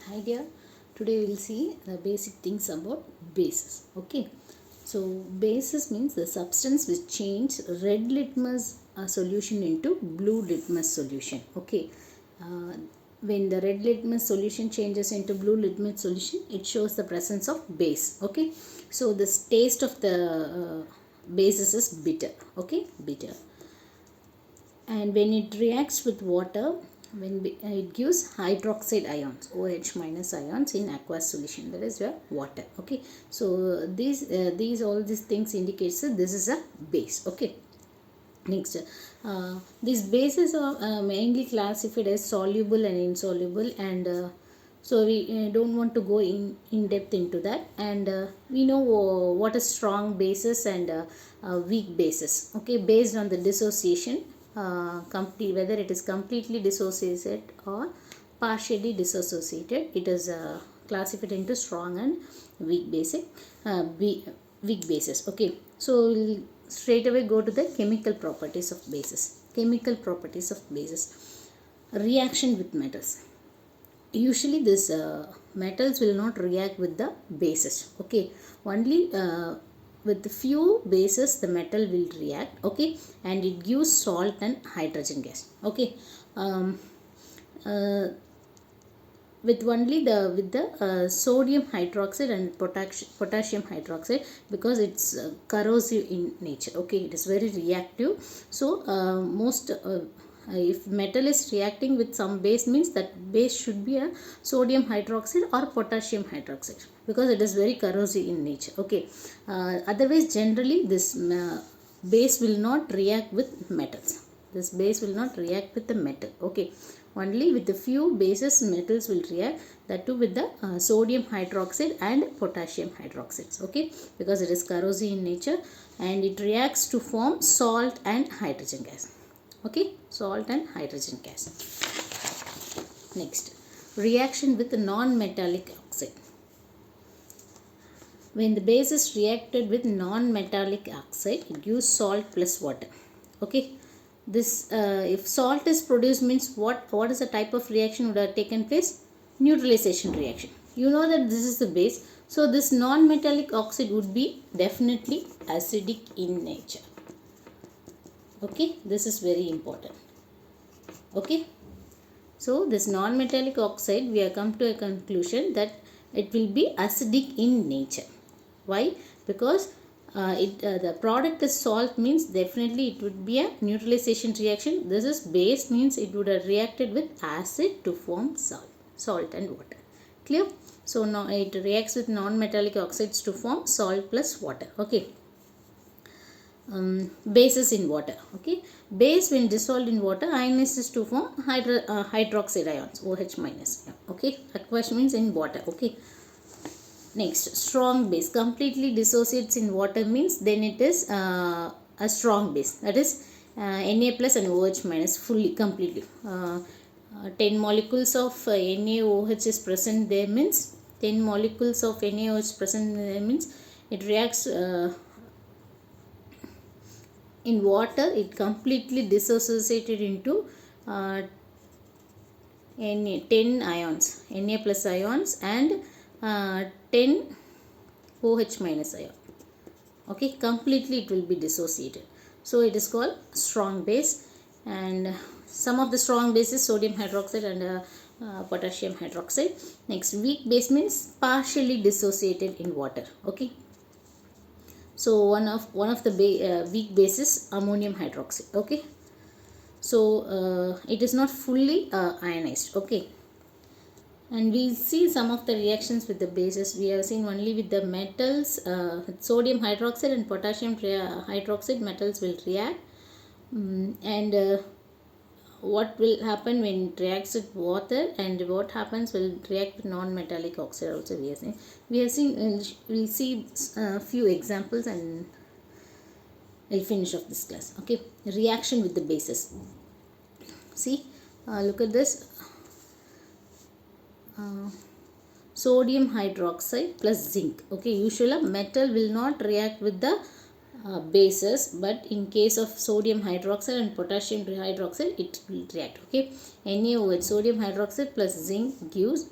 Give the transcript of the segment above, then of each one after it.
Hi dear, today we will see the basic things about bases. Okay, so bases means the substance which change red litmus solution into blue litmus solution. Okay, uh, when the red litmus solution changes into blue litmus solution, it shows the presence of base. Okay, so this taste of the bases is bitter. Okay, bitter. And when it reacts with water, it gives hydroxide ions, OH minus ions in aqueous solution, that is your water. Okay, so these all these things indicates that this is a base. Okay, next, these bases are mainly classified as soluble and insoluble, and so we don't want to go in depth into that. And we know what is strong bases and weak bases. Okay, based on the dissociation, complete, whether it is completely dissociated or partially dissociated, it is classified into strong and weak basic weak bases. Okay, so we'll straight away go to the chemical properties of bases. Chemical properties of bases. Reaction with metals. Usually this metals will not react with the bases. Okay, only with few bases the metal will react. Okay, and it gives salt and hydrogen gas. Okay, uh, with only the sodium hydroxide and potassium hydroxide, because it's corrosive in nature. Okay, it is very reactive. So most if metal is reacting with some base, means that base should be a sodium hydroxide or potassium hydroxide, because it is very corrosive in nature. Okay, otherwise generally this base will not react with metals. This base will not react with the metal. Okay, only with the few bases metals will react, that too with the sodium hydroxide and potassium hydroxides. Okay, because it is corrosive in nature, and it reacts to form salt and hydrogen gas. Okay, salt and hydrogen gas. Next, reaction with non-metallic oxide. When the base is reacted with non-metallic oxide, it gives salt plus water. Okay, this if salt is produced, means what is the type of reaction would have taken place? Neutralization reaction. You know that this is the base, so this non-metallic oxide would be definitely acidic in nature. Okay, this is very important. Okay, so this non-metallic oxide, we have come to a conclusion that it will be acidic in nature. Why? Because the product is salt, means definitely it would be a neutralization reaction. This is base, means it would have reacted with acid to form salt and water. Clear? So now it reacts with non-metallic oxides to form salt plus water. Okay. Bases in water. Okay, base when dissolved in water ionizes to form hydroxide ions, OH minus. Okay, aqueous means in water. Okay, next, strong base completely dissociates in water, means then it is a strong base, that is Na plus and OH minus fully completely. 10 molecules of NaOH is present there, means 10 molecules of NaOH is present there, means it reacts in water, it completely dissociated into 10 ions, Na plus ions, and 10 OH minus ion. Okay, completely it will be dissociated. So it is called strong base. And some of the strong bases, sodium hydroxide and potassium hydroxide. Next, weak base means partially dissociated in water. Okay, so one of the weak bases, ammonium hydroxide. Okay, so it is not fully ionized. Okay, and we'll see some of the reactions with the bases. We have seen only with the metals, sodium hydroxide and potassium hydroxide metals will react. And what will happen when it reacts with water, and what happens will react with non-metallic oxide also we have seen we'll see a few examples, and I'll finish off this class. Okay, reaction with the bases. See, look at this. Sodium hydroxide plus zinc. Okay, usually metal will not react with the bases, but in case of sodium hydroxide and potassium hydroxide, it will react. Okay, NaOH, sodium hydroxide plus zinc gives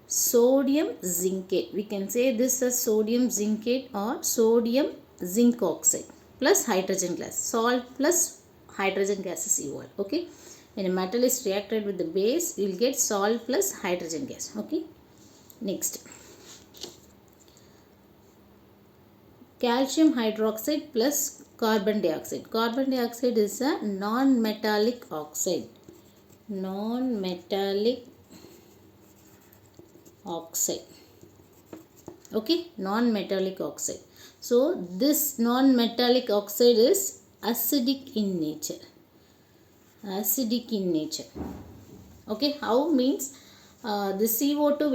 sodium zincate. We can say this as sodium zincate or sodium zinc oxide plus hydrogen gas. Salt plus hydrogen gas is evolved. Okay. When a metal is reacted with the base, you will get salt plus hydrogen gas. Okay. Next. Calcium hydroxide plus carbon dioxide. Carbon dioxide is a non-metallic oxide. Non-metallic oxide. Okay, non-metallic oxide. So this non-metallic oxide is acidic in nature. Acidic in nature. Okay, how means the CO2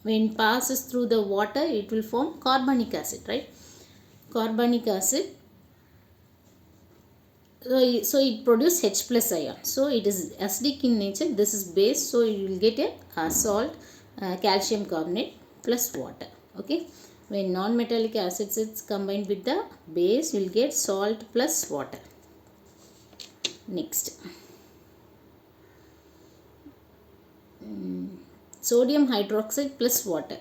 when passes through the water, it will form carbonic acid, right? Carbonic acid. So it produces H plus ion. So it is acidic in nature. This is base. So you will get a salt, calcium carbonate plus water. Okay. When non-metallic acids is combined with the base, you will get salt plus water. Next. Sodium hydroxide plus water.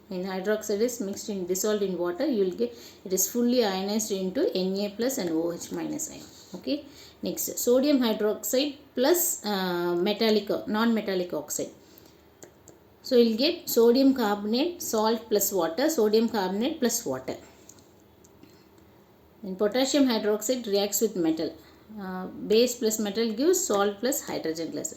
When hydroxide is mixed in dissolved in water, you will get it is fully ionized into Na plus and OH minus ion. Okay. Next, sodium hydroxide plus non-metallic oxide. So you will get sodium carbonate, salt plus water, sodium carbonate plus water. And potassium hydroxide reacts with metal. Base plus metal gives salt plus hydrogen gas.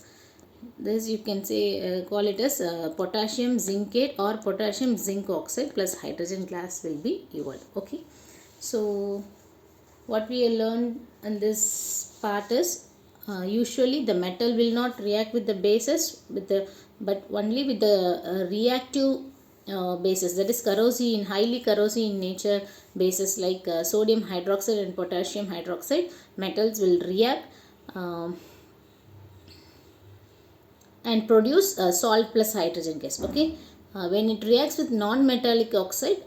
This you can say call it as potassium zincate or potassium zinc oxide plus hydrogen gas will be evolved. Okay. So what we learned in this part is usually the metal will not react with the bases but only with the reactive bases, that is corrosive, highly corrosive in nature bases like sodium hydroxide and potassium hydroxide. Metals will react and produce salt plus hydrogen gas. Okay. When it reacts with non-metallic oxide,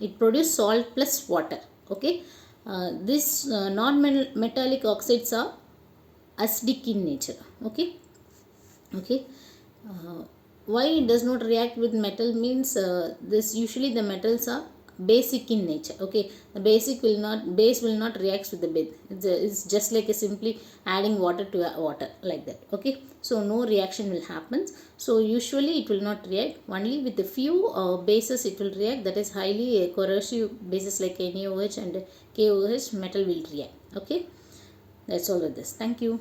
it produces salt plus water. Okay. These non-metallic oxides are acidic in nature. Okay. Okay. Why it does not react with metal means this usually the metals are basic in nature. Okay, the base will not react with the base. It's just like a simply adding water to water like that. Okay, so no reaction will happen. So usually it will not react. Only with a few bases it will react, that is highly corrosive bases like NaOH and KOH, metal will react. Okay, that's all with this. Thank you.